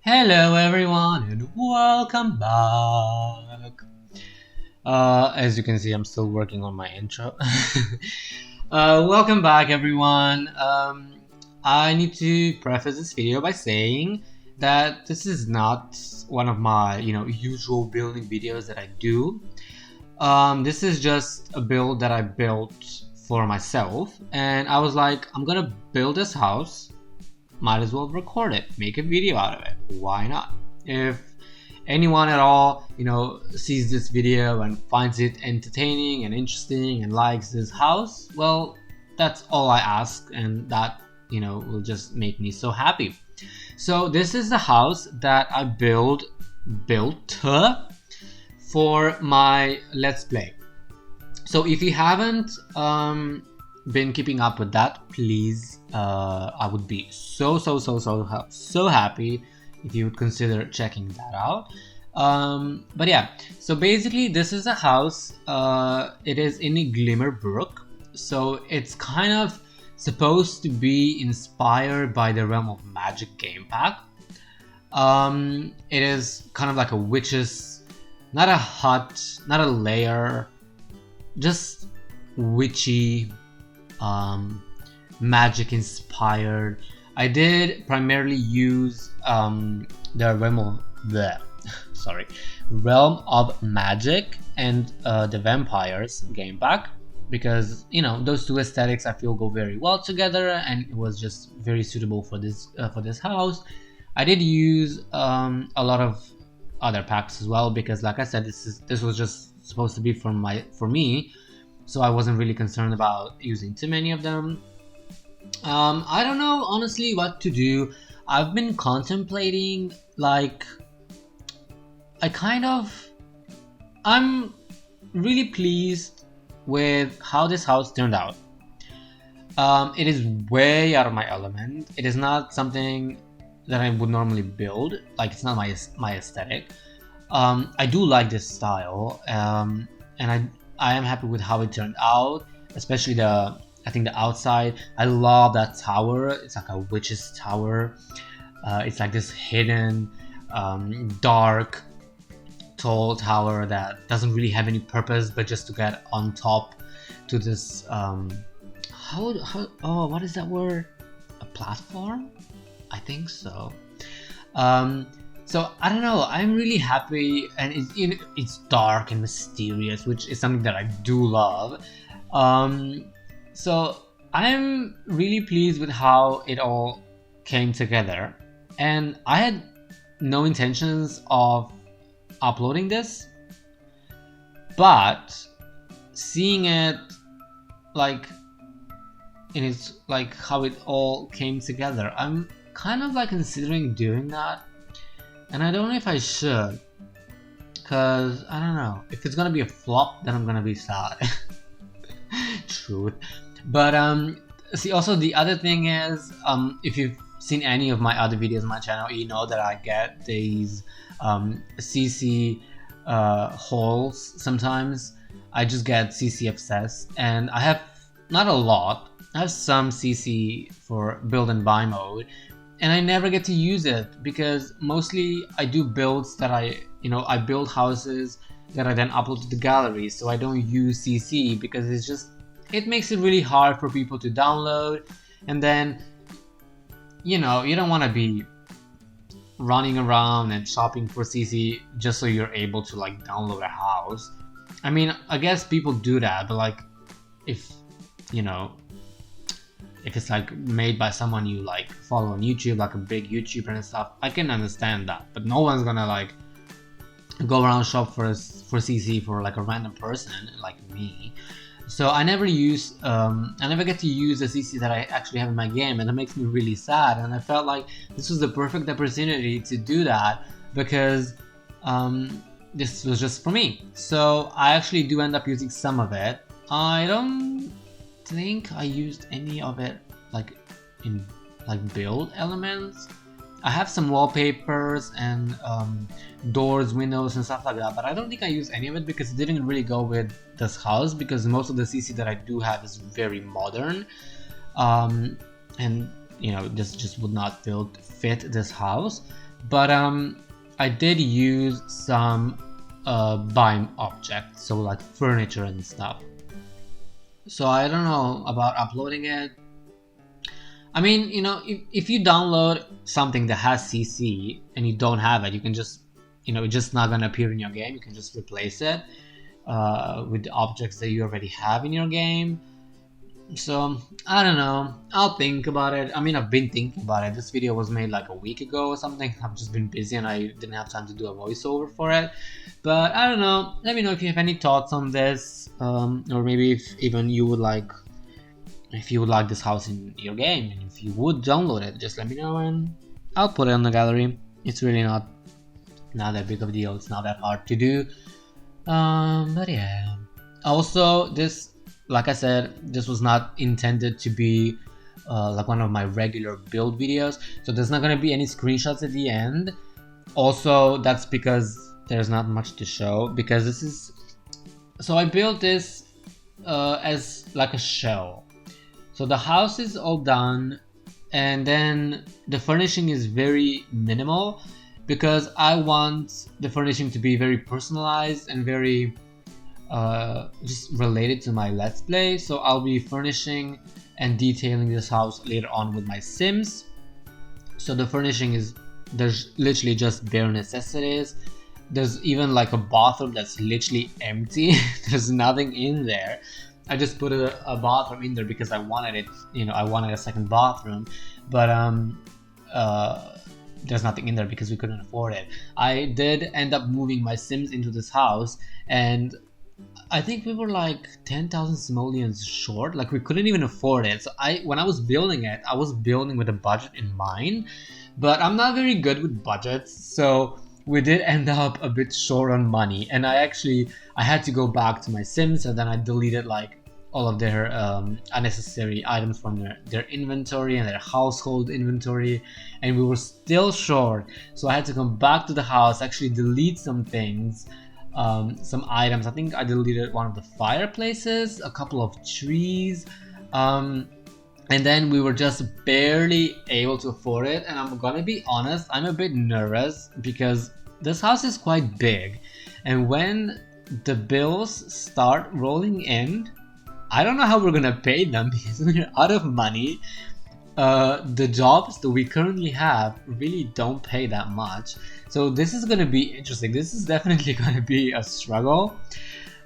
Hello everyone and welcome back. As you can see, I'm still working on my intro. Welcome back everyone. I need to preface this video by saying that this is not one of my usual building videos that I do. This is just a build that I built for myself, and I was like, I'm gonna build this house. Might as well record it, make a video out of it. Why not? If anyone at all, sees this video and finds it entertaining and interesting and likes this house, well, that's all I ask, and that, will just make me so happy. So this is the house that I built for my Let's Play. So if you haven't been keeping up with that, please, I would be so happy if you would consider checking that out. But yeah, so basically this is a house. It is in a Glimmerbrook, so it's kind of supposed to be inspired by the Realm of Magic game pack. It is kind of like a witch's, not a hut, not a lair, just witchy, magic inspired. I did primarily use the Realm of Magic and the Vampires game pack, because those two aesthetics I feel go very well together, and it was just very suitable for this house. I did use a lot of other packs as well, because like I said, this was just supposed to be for me, so I wasn't really concerned about using too many of them. I don't know honestly what to do. I've been contemplating, like, I'm really pleased with how this house turned out. It is way out of my element. It is not something that I would normally build. Like, it's not my aesthetic. I do like this style, and I am happy with how it turned out, especially I think the outside. I love that tower. It's like a witch's tower. It's like this hidden, dark, tall tower that doesn't really have any purpose, but just to get on top to this, what is that word? A platform? I think so. So I don't know, I'm really happy, and it's dark and mysterious, which is something that I do love. So I'm really pleased with how it all came together, and I had no intentions of uploading this, but seeing it like in its, like, how it all came together, I'm kind of like considering doing that. And I don't know if I should, because I don't know, if it's gonna be a flop, then I'm gonna be sad. Truth. But see, also the other thing is, if you've seen any of my other videos on my channel, you know that I get these CC hauls sometimes. I just get CC obsessed, and I have not a lot. I have some CC for build and buy mode, and I never get to use it, because mostly I do builds that I build houses that I then upload to the gallery, so I don't use CC because it makes it really hard for people to download, and then you don't want to be running around and shopping for CC just so you're able to like download a house. I mean, I guess people do that, but like if it's like made by someone you like follow on YouTube, like a big YouTuber and stuff, I can understand that. But no one's gonna like go around shop for CC for like a random person like me. So I never get to use the CC that I actually have in my game, and it makes me really sad. And I felt like this was the perfect opportunity to do that, because this was just for me. So I actually do end up using some of it. I don't think I used any of it like in like build elements. I have some wallpapers and doors, windows and stuff like that, but I don't think I used any of it because it didn't really go with this house, because most of the CC that I do have is very modern, and just would not fit this house. but I did use some BIME objects, so like furniture and stuff. So I don't know about uploading it. I mean, you know, if you download something that has CC and you don't have it, you can just, you know, it's just not gonna appear in your game. You can just replace it with the objects that you already have in your game. So I don't know, I'll think about it. I mean, I've been thinking about it. This video was made like a week ago or something. I've just been busy and I didn't have time to do a voiceover for it. But I don't know, let me know if you have any thoughts on this, or maybe if even you would like, if you would like this house in your game, and if you would download it, just let me know and I'll put it on the gallery. It's really not that big of a deal. It's not that hard to do. But yeah. Also, this, like I said, this was not intended to be like one of my regular build videos, so there's not gonna be any screenshots at the end. Also, that's because there's not much to show, because this is, so I built this as like a shell. So the house is all done, and then the furnishing is very minimal because I want the furnishing to be very personalized and very just related to my Let's Play. So I'll be furnishing and detailing this house later on with my Sims. So the furnishing is, there's literally just bare necessities. There's even like a bathroom that's literally empty. There's nothing in there. I just put a bathroom in there because I wanted it, you know, I wanted a second bathroom, but there's nothing in there because we couldn't afford it. I did end up moving my Sims into this house, and I think we were like 10,000 simoleons short. Like, we couldn't even afford it. So when I was building it, I was building with a budget in mind, but I'm not very good with budgets, so we did end up a bit short on money. And I had to go back to my Sims, and then I deleted like all of their unnecessary items from their inventory and their household inventory, and we were still short. So I had to come back to the house, actually delete some things, some items. I think I deleted one of the fireplaces, a couple of trees, and then we were just barely able to afford it. And I'm gonna be honest, I'm a bit nervous because this house is quite big, and when the bills start rolling in, I don't know how we're gonna pay them because we're out of money. The jobs that we currently have really don't pay that much, so this is gonna be interesting. This is definitely gonna be a struggle.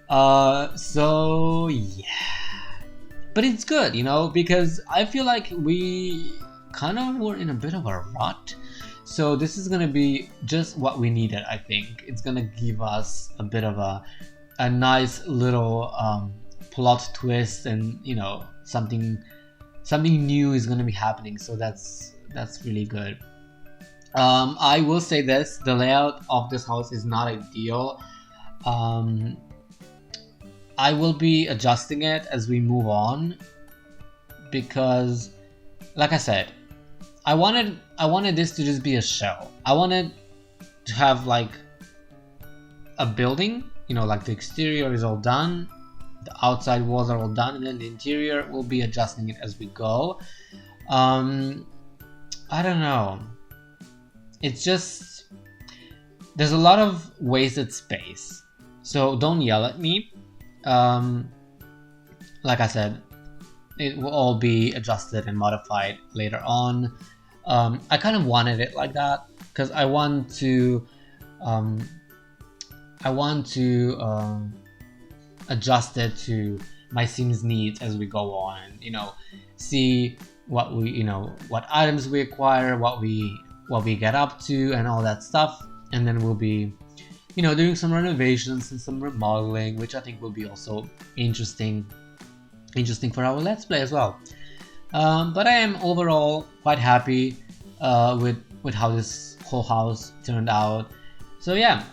So yeah, but it's good, you know, because I feel like we kind of were in a bit of a rut. So this is gonna be just what we needed. I think it's gonna give us a bit of a nice little plot twist, and you know, something new is gonna be happening. So that's really good. I will say this: the layout of this house is not ideal. I will be adjusting it as we move on because, like I said, I wanted this to just be a shell. I wanted to have like a building, you know, like the exterior is all done, the outside walls are all done, and then the interior we'll be adjusting it as we go. I don't know. It's just, there's a lot of wasted space. So don't yell at me. Like I said, it will all be adjusted and modified later on. I kind of wanted it like that because I want to adjust it to my Sims needs as we go on, and you know, see what we, you know, what items we acquire, what we get up to, and all that stuff. And then we'll be, you know, doing some renovations and some remodeling, which I think will be also interesting for our Let's Play as well. But I am overall quite happy with how this whole house turned out. So yeah,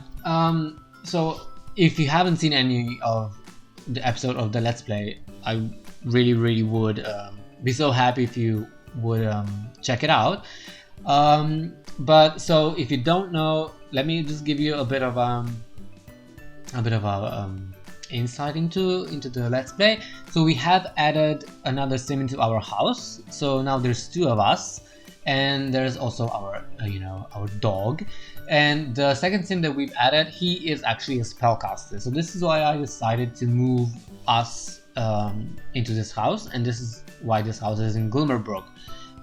so if you haven't seen any of the episode of the Let's Play, I really would be so happy if you would check it out. But so if you don't know, let me just give you a bit of insight into the Let's Play. So we have added another sim into our house, so now there's two of us, And there's also our our dog. And the second sim that we've added, he is actually a spellcaster. So this is why I decided to move us into this house, and this is why this house is in Glimmerbrook.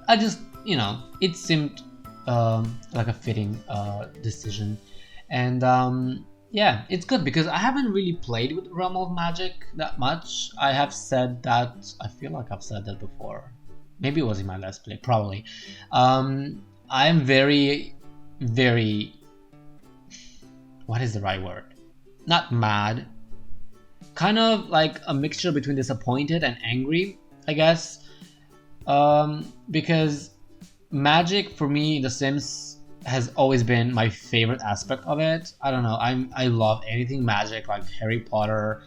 I just, it seemed like a fitting decision. And yeah, it's good because I haven't really played with Realm of Magic that much. I have said that, I feel like I've said that before. Maybe it was in my Let's Play, probably. I am very, very, what is the right word? Not mad. Kind of like a mixture between disappointed and angry, I guess. Because magic for me in The Sims has always been my favorite aspect of it. I don't know, I love anything magic, like Harry Potter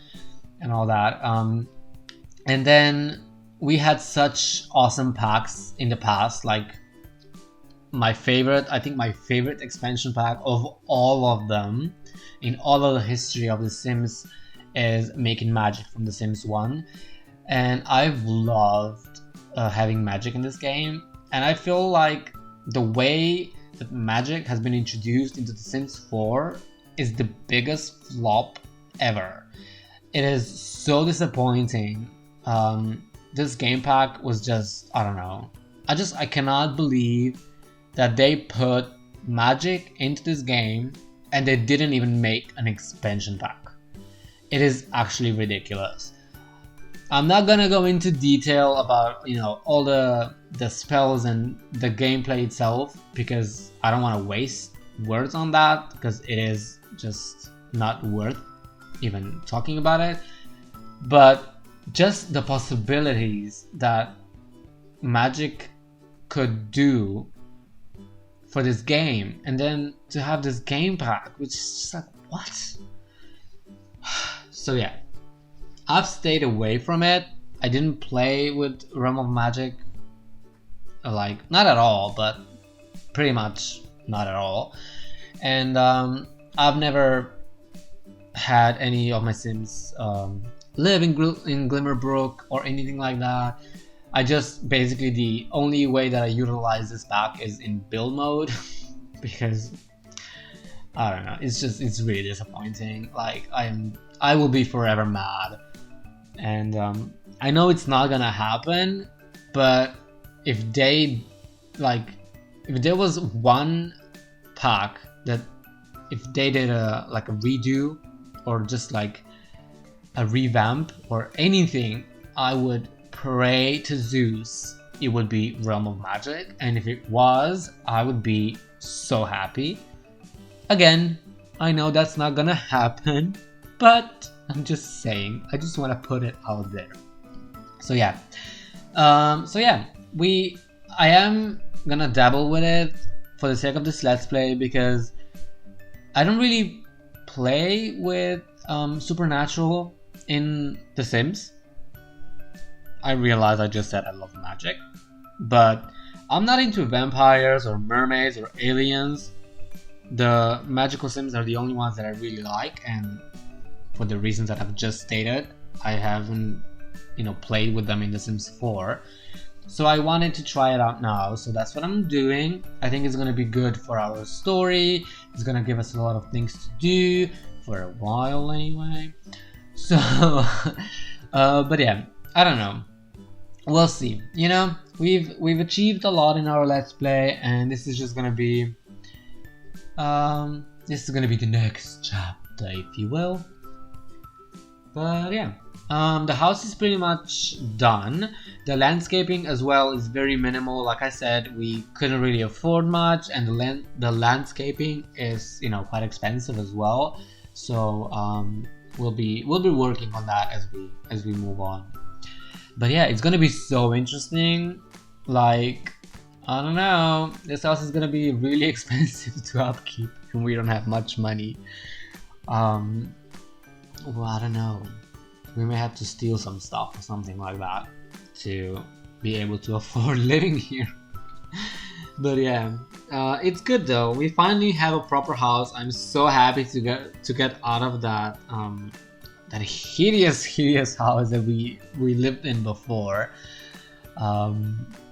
and all that. And then we had such awesome packs in the past, like my favorite expansion pack of all of them in all of the history of The Sims is Making Magic from The Sims 1. And I've loved having magic in this game, and I feel like the way that magic has been introduced into The Sims 4 is the biggest flop ever. It is so disappointing. This game pack was just, I don't know. I cannot believe that they put magic into this game and they didn't even make an expansion pack. It is actually ridiculous. I'm not gonna go into detail about, all the spells and the gameplay itself, because I don't want to waste words on that, because it is just not worth even talking about it. But just the possibilities that magic could do for this game, and then to have this game pack, which is just like, what? So yeah, I've stayed away from it. I didn't play with Realm of Magic, like, not at all, but pretty much not at all. And I've never had any of my Sims live in Glimmerbrook or anything like that. I just, basically, the only way that I utilize this pack is in build mode because I don't know, it's really disappointing. Like, I will be forever mad, and I know it's not gonna happen, but if there was one pack that, if they did a redo or just like a revamp or anything, I would pray to Zeus it would be Realm of Magic, and if it was, I would be so happy. Again, I know that's not gonna happen, but I'm just saying, I just want to put it out there. So yeah, I am gonna dabble with it for the sake of this Let's Play, because I don't really play with Supernatural in The Sims. I realize I just said I love magic, but I'm not into vampires or mermaids or aliens. The magical Sims are the only ones that I really like, and for the reasons that I've just stated, I haven't, played with them in The Sims 4. So I wanted to try it out now, so that's what I'm doing. I think it's gonna be good for our story. It's gonna give us a lot of things to do for a while anyway. So, but yeah, I don't know. We'll see. We've achieved a lot in our Let's Play, and this is just gonna be the next chapter, if you will. But yeah, the house is pretty much done. The landscaping as well is very minimal. Like I said, we couldn't really afford much, and the landscaping is quite expensive as well. So we'll be working on that as we move on. But yeah, it's gonna be so interesting. Like, I don't know, this house is gonna be really expensive to upkeep, and we don't have much money. Well, I don't know. We may have to steal some stuff or something like that to be able to afford living here. But yeah, it's good though. We finally have a proper house. I'm so happy to get out of that that hideous house that we lived in before.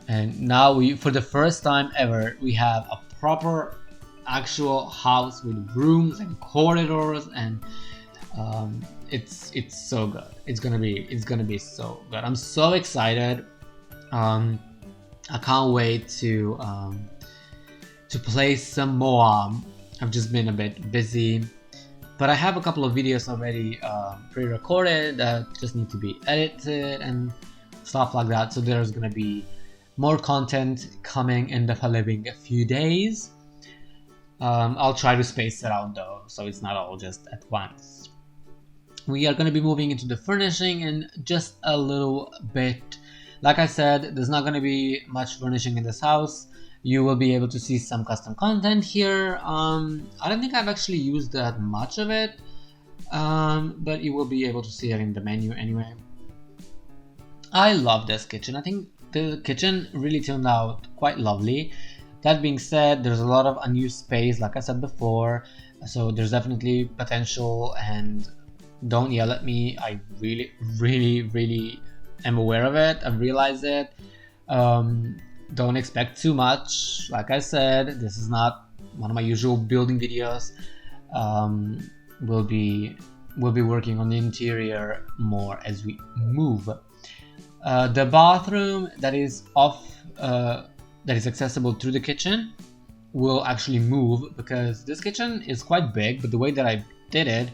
And now for the first time ever, we have a proper actual house with rooms and corridors, and it's so good. It's gonna be so good. I'm so excited. I can't wait to play some more. I've just been a bit busy, but I have a couple of videos already pre-recorded that just need to be edited and stuff like that. So there's gonna be more content coming in the following few days. I'll try to space it out though, so it's not all just at once. We are going to be moving into the furnishing in just a little bit. Like I said, there's not going to be much furnishing in this house. You will be able to see some custom content here. I don't think I've actually used that much of it, but you will be able to see it in the menu anyway. I love this kitchen. I think the kitchen really turned out quite lovely. That being said, there's a lot of unused space, like I said before, so there's definitely potential, and don't yell at me. I really am aware of it. I realize it. Don't expect too much. Like I said, this is not one of my usual building videos. We'll be working on the interior more as we move. The bathroom that is accessible through the kitchen will actually move, because this kitchen is quite big, but the way that I did it,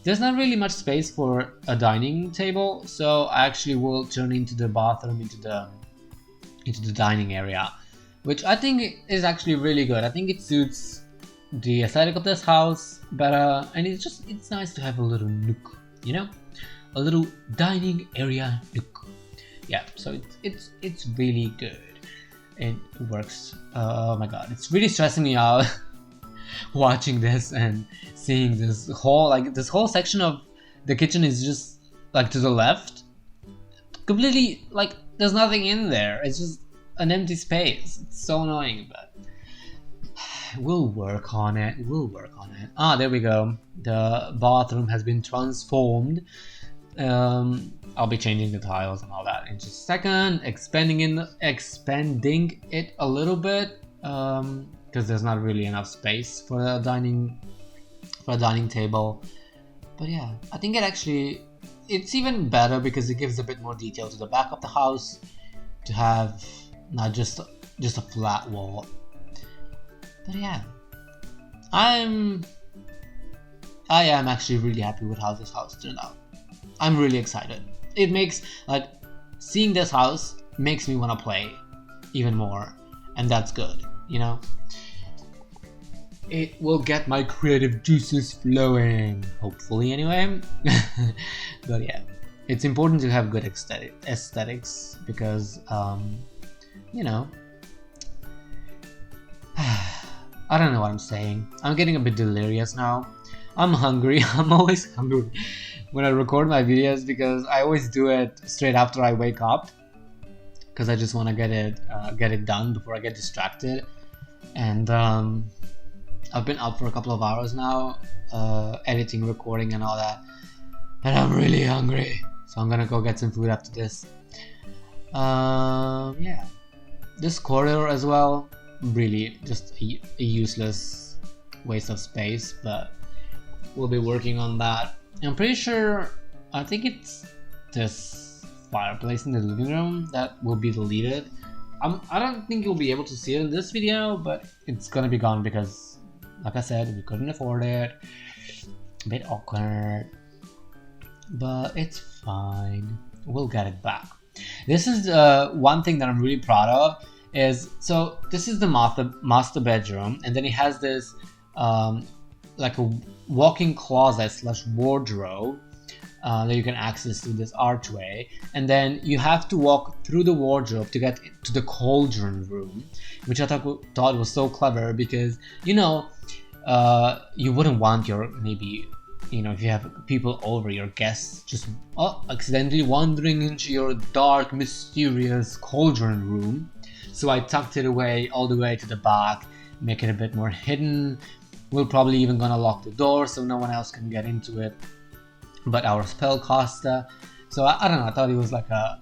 there's not really much space for a dining table, so I actually will turn into the bathroom into the dining area, which I think is actually really good. I think it suits the aesthetic of this house better, and it's nice to have a little nook, you know, a little dining area nook. Yeah, so it's really good. It works. Oh my god, it's really stressing me out watching this and seeing this whole section of the kitchen is just like to the left, completely like there's nothing in there. It's just an empty space. It's so annoying, but we'll work on it. Ah, there we go. The bathroom has been transformed. I'll be changing the tiles and all that in just a second, expanding it a little bit, because there's not really enough space for a dining table. But yeah, I think it's even better because it gives a bit more detail to the back of the house, to have not just a flat wall. But yeah, I am actually really happy with how this house turned out. I'm really excited. It makes, seeing this house makes me want to play even more, and that's good, you know? It will get my creative juices flowing, hopefully anyway. But yeah, it's important to have good aesthetics because, you know, I don't know what I'm saying. I'm getting a bit delirious now. I'm hungry. I'm always hungry when I record my videos, because I always do it straight after I wake up, because I just want to get it done before I get distracted. And I've been up for a couple of hours now, editing, recording and all that, and I'm really hungry, so I'm gonna go get some food after this. Yeah, this corridor as well, really just a useless waste of space, but we'll be working on that. I'm pretty sure, I think it's this fireplace in the living room that will be deleted. I don't think you'll be able to see it in this video, but it's gonna be gone because, like I said, we couldn't afford it. A bit awkward, but it's fine. We'll get it back. This is one thing that I'm really proud of. So this is the master bedroom, and then it has this like a walk-in closet / wardrobe that you can access through this archway, and then you have to walk through the wardrobe to get to the cauldron room, which I thought was so clever, because you know, you wouldn't want if you have people over, your guests just accidentally wandering into your dark, mysterious cauldron room. So I tucked it away all the way to the back, make it a bit more hidden. We're probably even gonna lock the door so no one else can get into it but our spellcaster. So I don't know, I thought it was like a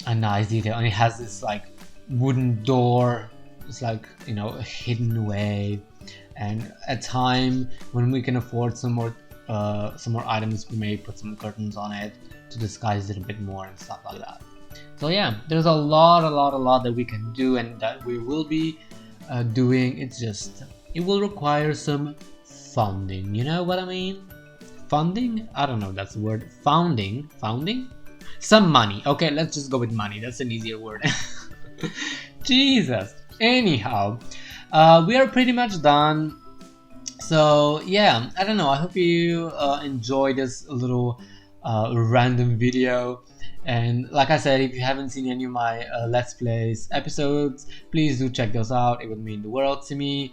a nice detail, and it has this like wooden door. It's like, you know, hidden away, and at time when we can afford some more items, we may put some curtains on it to disguise it a bit more and stuff like that. So yeah, there's a lot that we can do and that we will be doing. It's just, it will require some funding, you know what I mean? Funding? I don't know if that's the word. Founding? Some money. Okay, let's just go with money. That's an easier word. Jesus. Anyhow, we are pretty much done. So yeah, I don't know. I hope you enjoyed this little random video. And like I said, if you haven't seen any of my Let's Plays episodes, please do check those out. It would mean the world to me.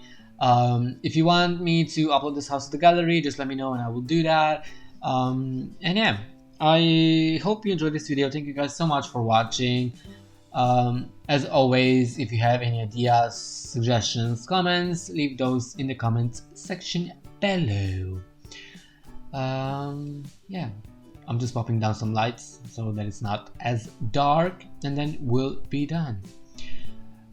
If you want me to upload this house to the gallery, just let me know and I will do that. And yeah, I hope you enjoyed this video. Thank you guys so much for watching. As always, if you have any ideas, suggestions, comments, leave those in the comments section below. Yeah, I'm just popping down some lights so that it's not as dark, and then we'll be done.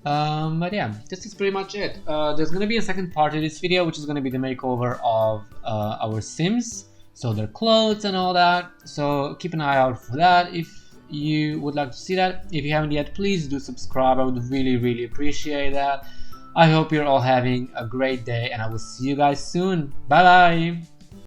But yeah, this is pretty much it. There's gonna be a second part of this video, which is gonna be the makeover of our Sims, so their clothes and all that. So keep an eye out for that if you would like to see that. If you haven't yet, please do subscribe. I would really appreciate that. I hope you're all having a great day, and I will see you guys soon. Bye bye.